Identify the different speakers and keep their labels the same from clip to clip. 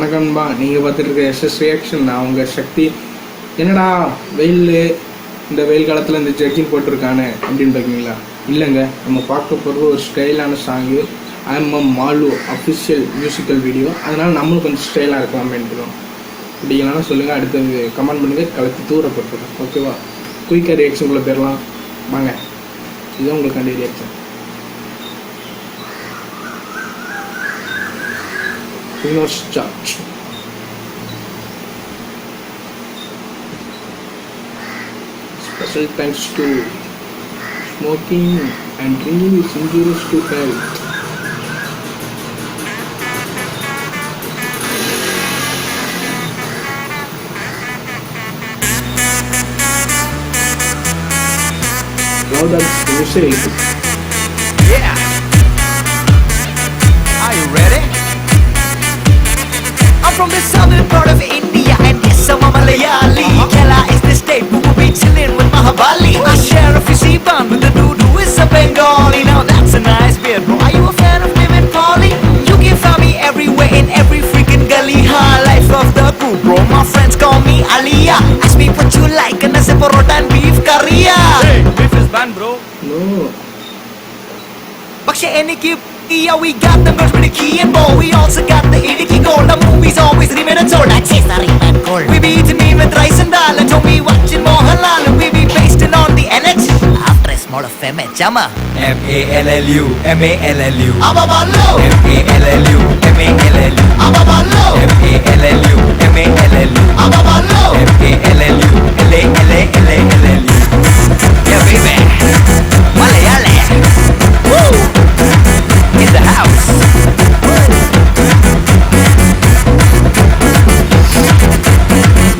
Speaker 1: வணக்கம்பா. நீங்கள் பார்த்துட்டு இருக்க எஸ்எஸ் ரியாக்ஷன். நான் உங்கள் சக்தி. என்னடா வெயில், இந்த வெயில் காலத்தில் இந்த ஜெர்கின் போட்டிருக்கானே அப்படின்னு பார்க்குறீங்களா? இல்லைங்க, நம்ம பார்க்க போகிறது ஒரு ஸ்டைலான song. Mallu official musical video. அதனால் நம்மளும் கொஞ்சம் ஸ்டைலாக இருக்கலாமே இருக்கிறோம். அப்படிங்களாம் சொல்லுங்கள், அடுத்தது கமெண்ட் பண்ணுங்கள், கலத்தி தூரப்பட்டுருக்கோம். ஓகேவா? குயிக்காக ரியாக்ஷனுக்குள்ளே போயிடலாம் வாங்க. இதுதான் உங்களுக்காண்டி reaction. Let's start. Special thanks to smoking and drinking is injurious to health. Now that's music.
Speaker 2: Yeah. Are you ready? I'm from the southern part of India and yes, I'm a Malayali. Kerala is the state who will be chillin' with Mahabali. I share a fizzy bun with the dude who is a Bengali. Now that's a nice beard, bro. Are you a fan of Vivek Pauly? You can find me everywhere in every freaking gully. High life of the crew, bro. My friends call me Aliyah. Ask me what you like and I say parota and beef curry. Hey, beef is banned, bro.
Speaker 1: No.
Speaker 2: Baksha any keep. Yeah, we got the birds with the key and ball. We also got the idiki gold. The movies always remain untold. I chase the remain gold. We be eating meat with rice and dal. And told me watching Mohanlal. We be pasting on the NH. After a small of Chama. M-A-L-L-U, M-A-L-L-U. Ababallo. M-A-L-L-U, M-A-L-L-U. Ababallo. M-A-L-L-U, M-A-L-L-U. Ababallo. M-A-L-L-U, L-A-L-A-L-A-L-L-U. Yeah, baby. Malayale. Woo! In the house.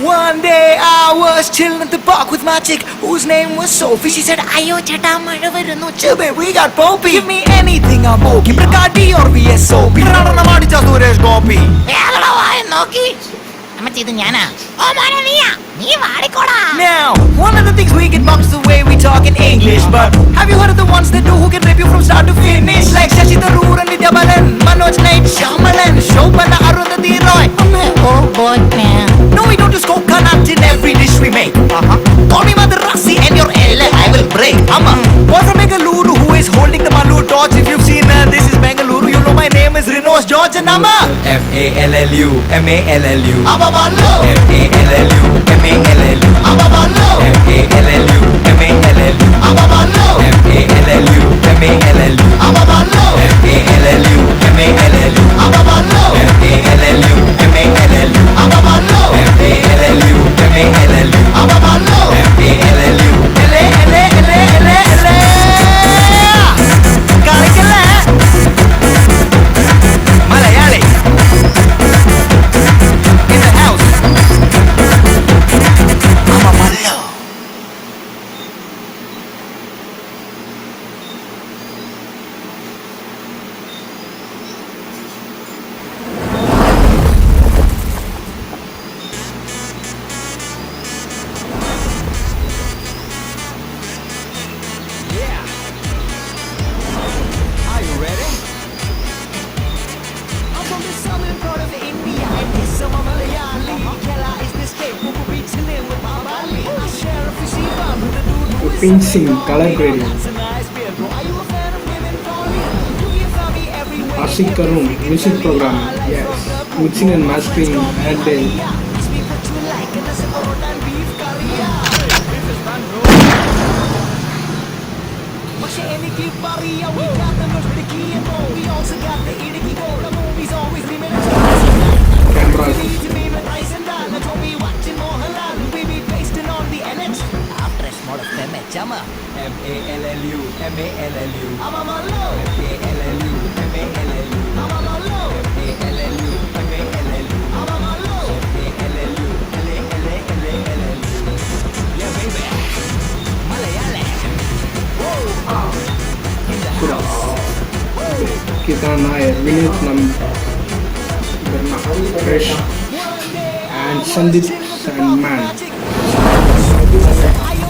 Speaker 2: One day I was chilling at the park with my chick whose name was Sophie. She said, Ayo chata madavarunu chibe, we got Poppy. Give me anything I'm okay. Brigadi or VSOP. Pranana madicha Suresh Gopi. Yalla vai noki. Amachi idu nyana. Oh mara niya. Nee vaadikoda. Now, one of the things we get bumped is the way we talk in English. But have you heard of the ones that do who can rip you from start to finish? Like Shashi Tharoor and Vidya Balan, Manoj Naik, Shyamalan, Shobana, Arundhati Roy. Oh boy, man. No, we don't just coconut in every dish we make. Call me Mother Rasi and your L I will break. I'm a boy from Bengaluru who is holding the Malur torch. If you've seen This is Bengaluru, you know my name is Rinos George and I'm a M-A-L-L-U, M-A-L-L-U. Ababallo. M-A-L-L-U, M-A-L-L-U. Ababallo. M-A-L-L-U, M-A-L-L-U. Ababallo. M-A-L-L-U, M-A-L-L-U. Ababallo. M-A-L-L-U, M-A-L-L-U. Ababallo. M-A-L-L-U, M-A-L-L-u. Ababallo. M-A-L-L-u, M-A-L-L-u. Ababallo. M-A-L-L-u, L-A-L-A-L-A-L-A. Kalikala. Malayali. In the house. Ababallo.
Speaker 1: Pinching color gradient. Ashik Karun music program. Yes, mixing and mastering Airtel. Cameras.
Speaker 2: Chama. M-A-L-L-U, M-A-L-L-u. Ababallo. M-A-L-L-u, M-A-L-L-u. Ababallo. M-A-L-L-u, M-A-L-L-u. Ababallo. M-A-L-L-u, L-A-L-A-L-A-L-L-u. Yeah, baby. Malayale. Woo! In the house.
Speaker 1: Kita naik minute Fresh and Sandeep Sandman.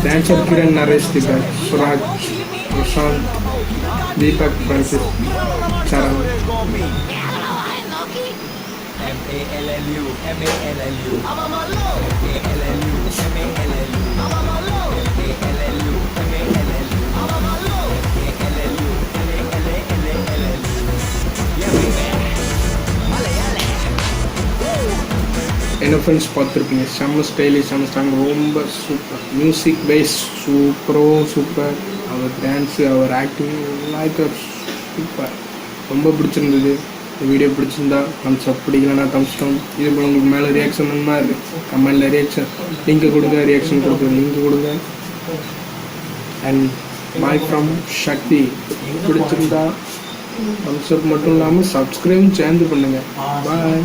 Speaker 1: Dancer Kiran Naresh Tibat, Suraj, Prashant, Deepak Francis, Charan.
Speaker 2: ALLU MALLU ALLU MALLU ALLU
Speaker 1: என்ன friends பார்த்துருப்பீங்க, செம்ம stylish, செம்ம song, ரொம்ப super. Music wise super. அவர் dance, அவர் acting எல்லாம் super. ரொம்ப பிடிச்சிருந்தது. இந்த வீடியோ பிடிச்சிருந்தா தம்ஸ் அப், பிடிக்கலன்னா தம்ஸ் டவுன். இது போல் உங்களுக்கு மேலே ரியாக்ஷன் வேணுமா இருக்குது, கமெண்டில் ரியாக்ஷன் லிங்க் கொடுங்க, ரியாக்ஷன் கொடுங்க. அண்ட் பாய் ஃப்ரம் சக்தி. பிடிச்சிருந்தா தம்ஸ் அப் மட்டும் இல்லாமல் சப்ஸ்கிரைபும் சேர்ந்து பண்ணுங்கள். பாய்.